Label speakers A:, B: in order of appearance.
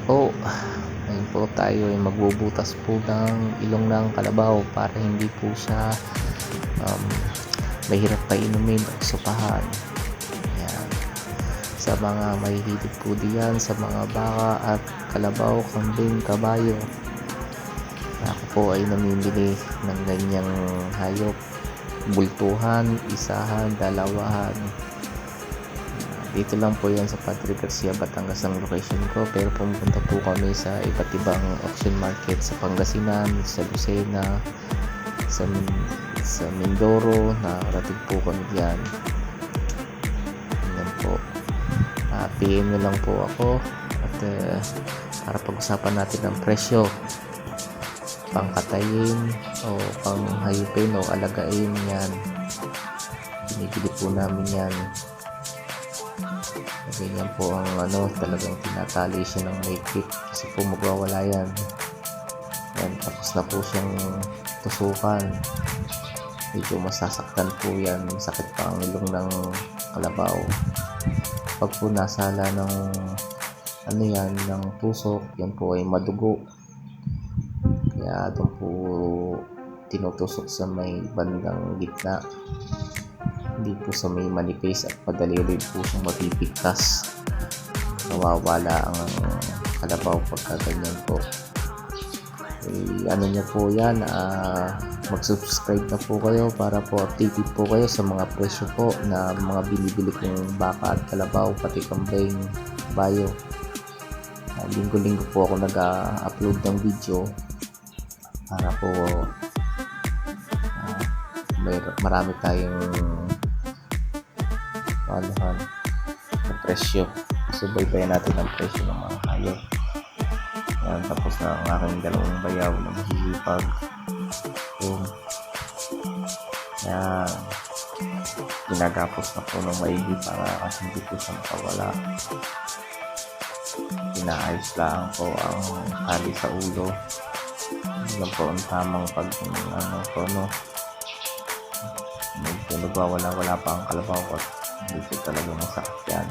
A: umaga po. Ngayon po tayo ay magbubutas po ng ilong ng kalabaw para hindi po siya mahirap painumin o sopahan. Ayan. Sa mga mahihilig po diyan, sa mga baka at kalabaw, kambing, kabayo, ako po ay namimili ng ganyang hayop. Bultuhan, isahan, dalawahan. Dito lang po yan sa Padre Garcia, Batangas ang location ko, pero pumunta po kami sa iba't ibang auction market sa Pangasinan, sa Lucena, sa Mindoro. Nakarating po kami diyan. Yan po. PM nyo lang po ako at para pag-usapan natin ang presyo, pangkatayin o panghayupin o alagain. Yan, binibili po namin yan. Ganyan po ang talagang tinatali siya ng mahigpit kasi po magwawala yan. Yan, tapos na po siyang tusukan. Medyo masasaktan po yan, sakit pa ang ilong ng kalabaw pag po nasala ng ng tusok. Yan po ay madugo, kaya doon po tinutusok sa may bandang gitna, hindi po sa may manipis, at madali rin po siyang mapipigtas. Nawawala ang kalabaw pagka ganyan po. Niyo po yan, mag-subscribe na po kayo para po updated po kayo sa mga presyo po na mga binibili kong baka at kalabaw, pati kambing, bayo. Linggo-linggo po ako nag-upload ng video para po marami tayong na presyo. Subaybayan natin ang presyo ng mga hayop. Yan, tapos na ang aking dalawang bayaw na mahihipag. Yan, ginagapos na po ng maigi para kasi hindi po siya makawala. Inaayos lang po ang hali sa ulo. Yan po ang tamang medyo nagwawala pa ang kalabaw at dito talaga masakit yan.